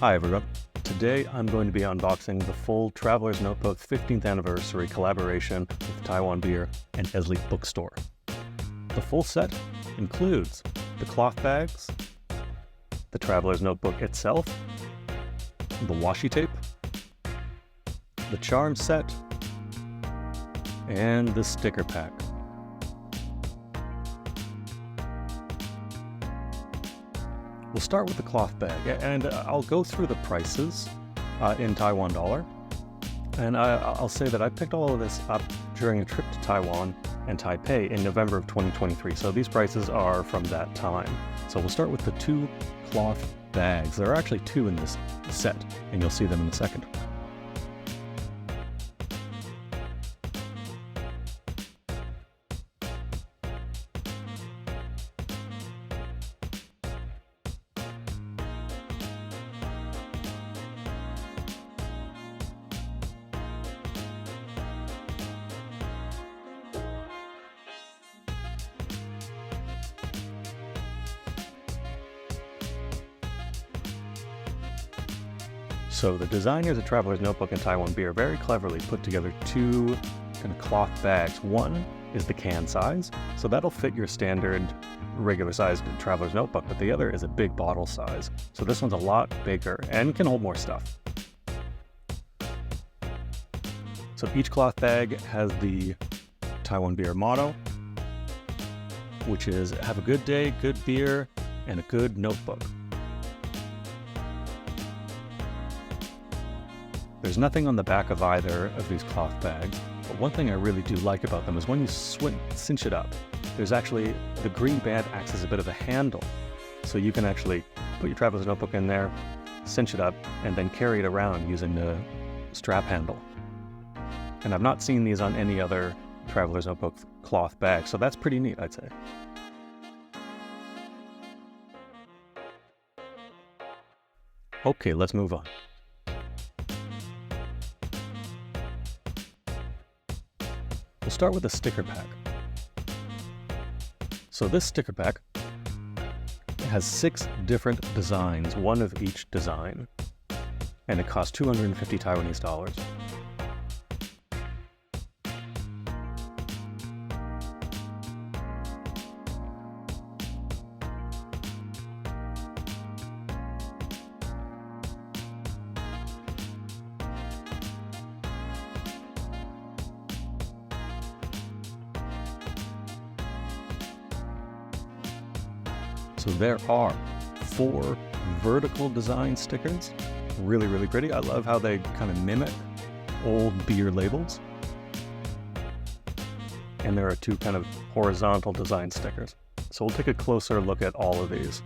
Hi everyone. Today I'm going to be unboxing the full Traveler's Notebook 15th anniversary collaboration with Taiwan Beer and Esli Bookstore. The full set includes the cloth bags, the Traveler's Notebook itself, the washi tape, the charm set, and the sticker pack. We'll start with the cloth bag, and I'll go through the prices in Taiwan dollar. And I'll say that I picked all of this up during a trip to Taiwan and Taipei in November of 2023. So these prices are from that time. So we'll start with the two cloth bags. There are actually two in this set, and you'll see them in a second. So the designers of Traveler's Notebook and Taiwan Beer very cleverly put together two kind of cloth bags. One is the can size, so that'll fit your standard regular sized Traveler's Notebook, but the other is a big bottle size. So this one's a lot bigger and can hold more stuff. So each cloth bag has the Taiwan Beer motto, which is have a good day, good beer, and a good notebook. There's nothing on the back of either of these cloth bags, but one thing I really do like about them is when you cinch it up, there's actually, the green band acts as a bit of a handle. So you can actually put your Traveler's Notebook in there, cinch it up, and then carry it around using the strap handle. And I've not seen these on any other Traveler's Notebook cloth bag, so that's pretty neat, I'd say. Okay, let's move on. We'll start with the sticker pack. So this sticker pack has 6 different designs, one of each design, and it costs 250 Taiwanese dollars. So there are 4 vertical design stickers. Really, really pretty. I love how they kind of mimic old beer labels. And there are 2 kind of horizontal design stickers. So we'll take a closer look at all of these.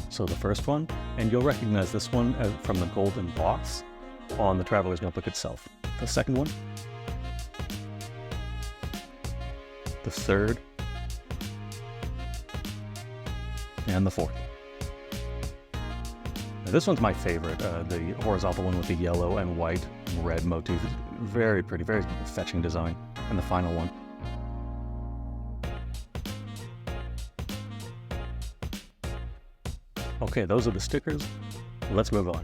So the first one, and you'll recognize this one from the golden box on the Traveler's Notebook itself. The second one, the third, and the fourth. Now this one's my favorite, the horizontal one with the yellow and white and red motif. Very pretty, very fetching design. And the final one. Okay, those are the stickers. Let's move on.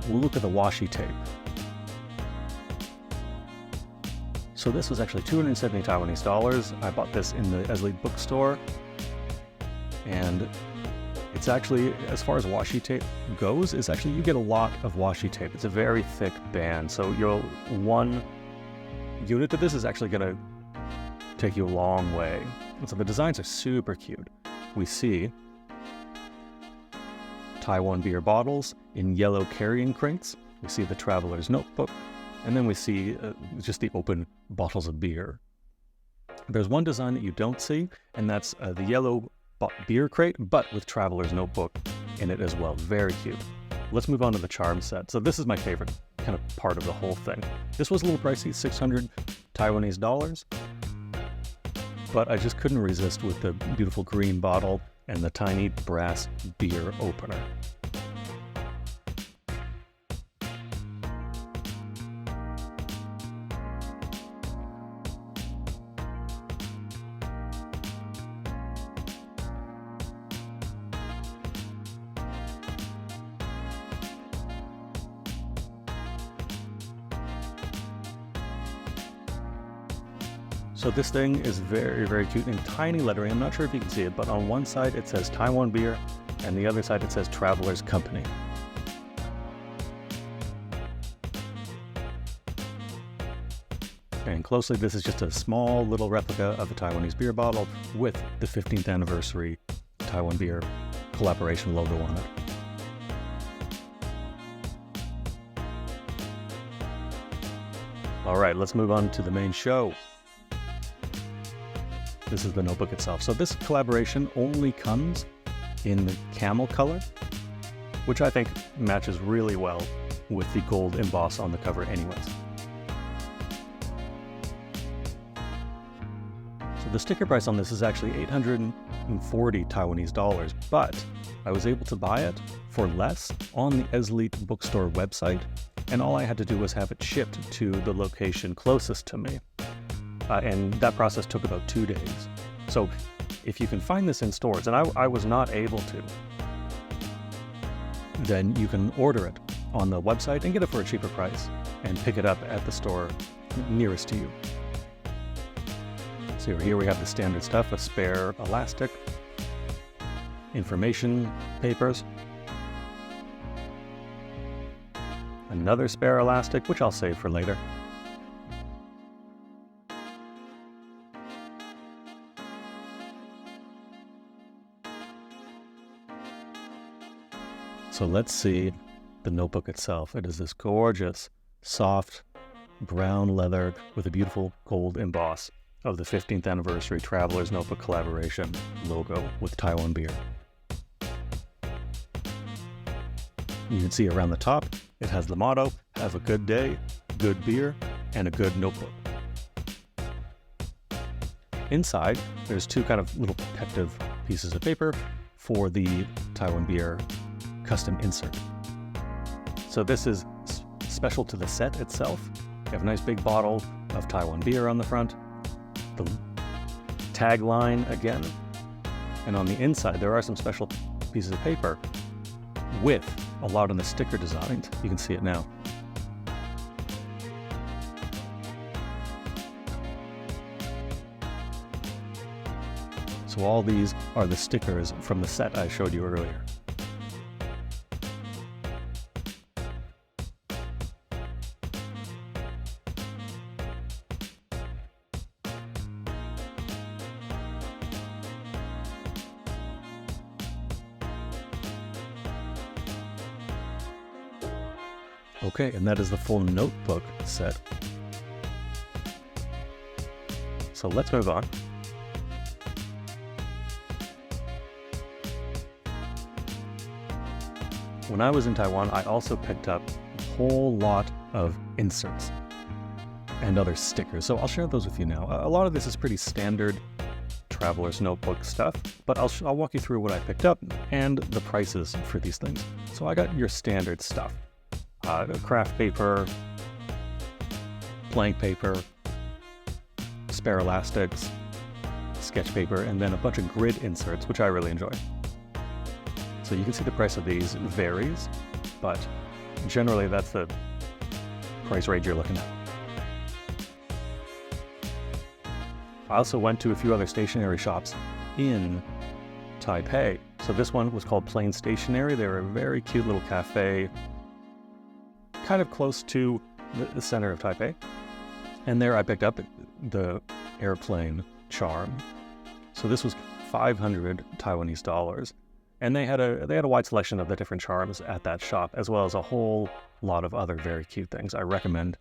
We'll look at the washi tape. So this was actually 270 Taiwanese dollars. I bought this in the Esli Bookstore. And it's actually, as far as washi tape goes, is actually you get a lot of washi tape. It's a very thick band. So one unit of this is actually going to take you a long way. And so the designs are super cute. We see Taiwan Beer bottles in yellow carrying crates. We see the Traveler's Notebook, and then we see just the open bottles of beer. There's one design that you don't see, and that's the yellow beer crate, but with Traveler's Notebook in it as well. Very cute. Let's move on to the charm set. So this is my favorite kind of part of the whole thing. This was a little pricey, 600 Taiwanese dollars, but I just couldn't resist with the beautiful green bottle and the tiny brass beer opener. So this thing is very, very cute in tiny lettering. I'm not sure if you can see it, but on one side it says Taiwan beer, and the other side it says Traveler's Company. And closely, this is just a small little replica of a Taiwanese beer bottle with the 15th anniversary Taiwan beer collaboration logo on it. All right, let's move on to the main show. This is the notebook itself. So this collaboration only comes in the camel color, which I think matches really well with the gold emboss on the cover anyways. So the sticker price on this is actually 840 Taiwanese dollars, but I was able to buy it for less on the Eslite bookstore website, and all I had to do was have it shipped to the location closest to me. And that process took about 2 days. So if you can find this in stores, and I was not able to, then you can order it on the website and get it for a cheaper price and pick it up at the store nearest to you. So here we have the standard stuff, a spare elastic, information papers, another spare elastic, which I'll save for later. So let's see the notebook itself. It is this gorgeous, soft, brown leather with a beautiful gold emboss of the 15th anniversary Traveler's Notebook collaboration logo with Taiwan beer. You can see around the top, it has the motto, have a good day, good beer, and a good notebook. Inside, there's two kind of little protective pieces of paper for the Taiwan beer custom insert. So this is special to the set itself. You have a nice big bottle of Taiwan beer on the front, the tagline again, and on the inside there are some special pieces of paper with a lot of the sticker designed. You can see it now. So all these are the stickers from the set I showed you earlier. Okay, and that is the full notebook set. So let's move on. When I was in Taiwan, I also picked up a whole lot of inserts and other stickers. So I'll share those with you now. A lot of this is pretty standard Traveler's Notebook stuff, but I'll walk you through what I picked up and the prices for these things. So I got your standard stuff. Craft paper, blank paper, spare elastics, sketch paper, and then a bunch of grid inserts, which I really enjoy. So you can see the price of these varies, but generally that's the price range you're looking at. I also went to a few other stationery shops in Taipei. So this one was called Plain Stationery. They were a very cute little cafe, kind of close to the center of Taipei. And there I picked up the airplane charm. So this was 500 Taiwanese dollars. And they had a wide selection of the different charms at that shop, as well as a whole lot of other very cute things. I recommend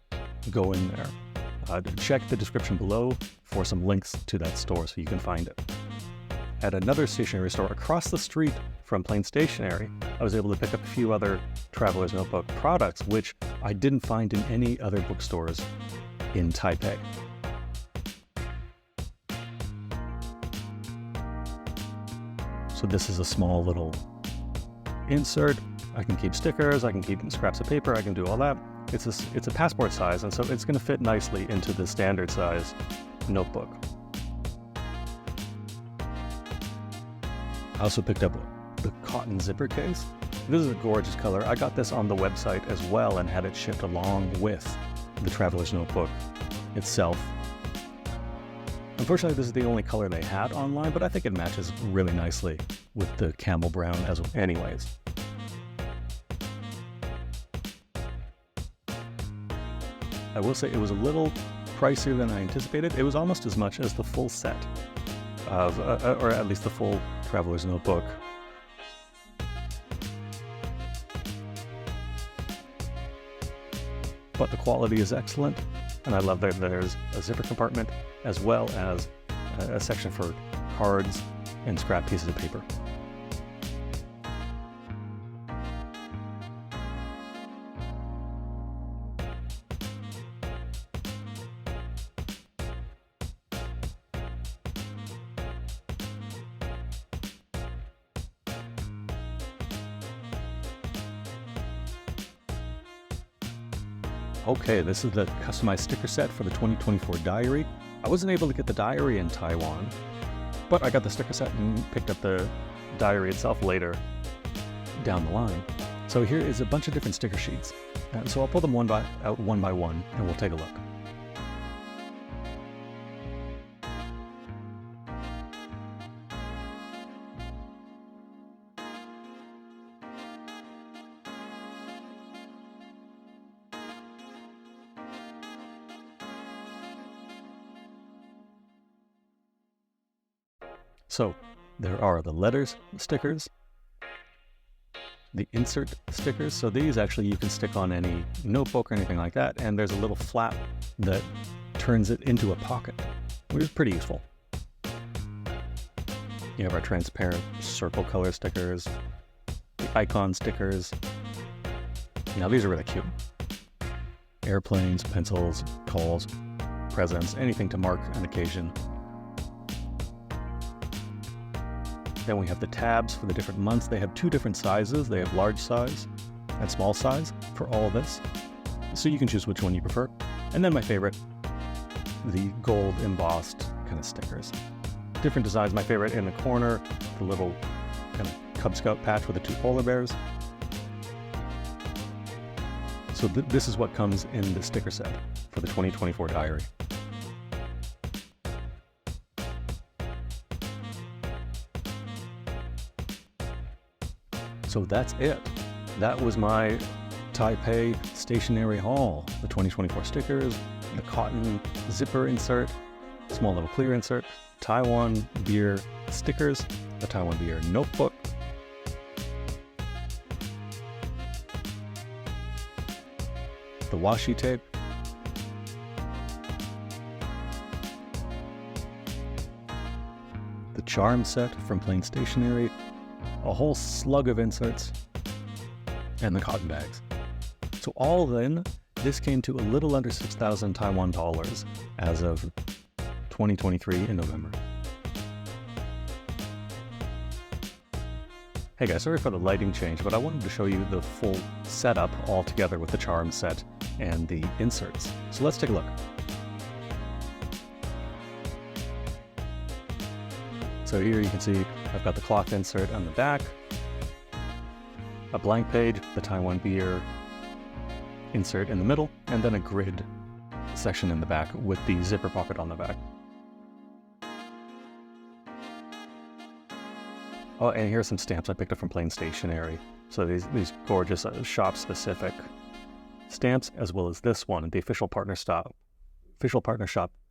going there. Check the description below for some links to that store so you can find it. At another stationery store across the street from Plain Stationery, I was able to pick up a few other Traveler's Notebook products, which I didn't find in any other bookstores in Taipei. So this is a small little insert. I can keep stickers, I can keep scraps of paper, I can do all that. It's a passport size, and so it's going to fit nicely into the standard size notebook. I also picked up the cotton zipper case. This is a gorgeous color. I got this on the website as well and had it shipped along with the Traveler's Notebook itself. Unfortunately, this is the only color they had online, but I think it matches really nicely with the camel brown as well. Anyways. I will say it was a little pricier than I anticipated. It was almost as much as the full set of, or at least the full Traveler's Notebook. But the quality is excellent, and I love that there's a zipper compartment as well as a section for cards and scrap pieces of paper. Okay, this is the customized sticker set for the 2024 diary. I wasn't able to get the diary in Taiwan, but I got the sticker set and picked up the diary itself later down the line. So here is a bunch of different sticker sheets. So I'll pull them out one by one, and we'll take a look. So there are the letters stickers, the insert stickers. So these actually you can stick on any notebook or anything like that. And there's a little flap that turns it into a pocket, which is pretty useful. You have our transparent circle color stickers, the icon stickers. Now these are really cute. Airplanes, pencils, calls, presents, anything to mark an occasion. Then we have the tabs for the different months. They have two different sizes. They have large size and small size for all of this. So you can choose which one you prefer. And then my favorite, the gold embossed kind of stickers. Different designs. My favorite in the corner, the little kind of Cub Scout patch with the two polar bears. So this is what comes in the sticker set for the 2024 diary. So that's it. That was my Taipei stationery haul. The 2024 stickers, the cotton zipper insert, small little clear insert, Taiwan beer stickers, the Taiwan beer notebook, the washi tape, the charm set from Plain Stationery, a whole slug of inserts, and the cotton bags. So all in, this came to a little under 6,000 Taiwan dollars as of 2023 in November. Hey guys, sorry for the lighting change, but I wanted to show you the full setup all together with the charm set and the inserts. So let's take a look. So here you can see I've got the cloth insert on the back, a blank page, the Taiwan beer insert in the middle, and then a grid section in the back with the zipper pocket on the back. Oh, and here's some stamps I picked up from Plain Stationery. So these gorgeous shop-specific stamps, as well as this one, the official partner shop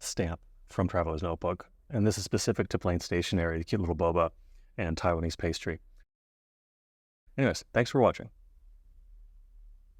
stamp from Traveler's Notebook. And this is specific to Plain Stationery, the cute little boba and Taiwanese pastry. Anyways, thanks for watching.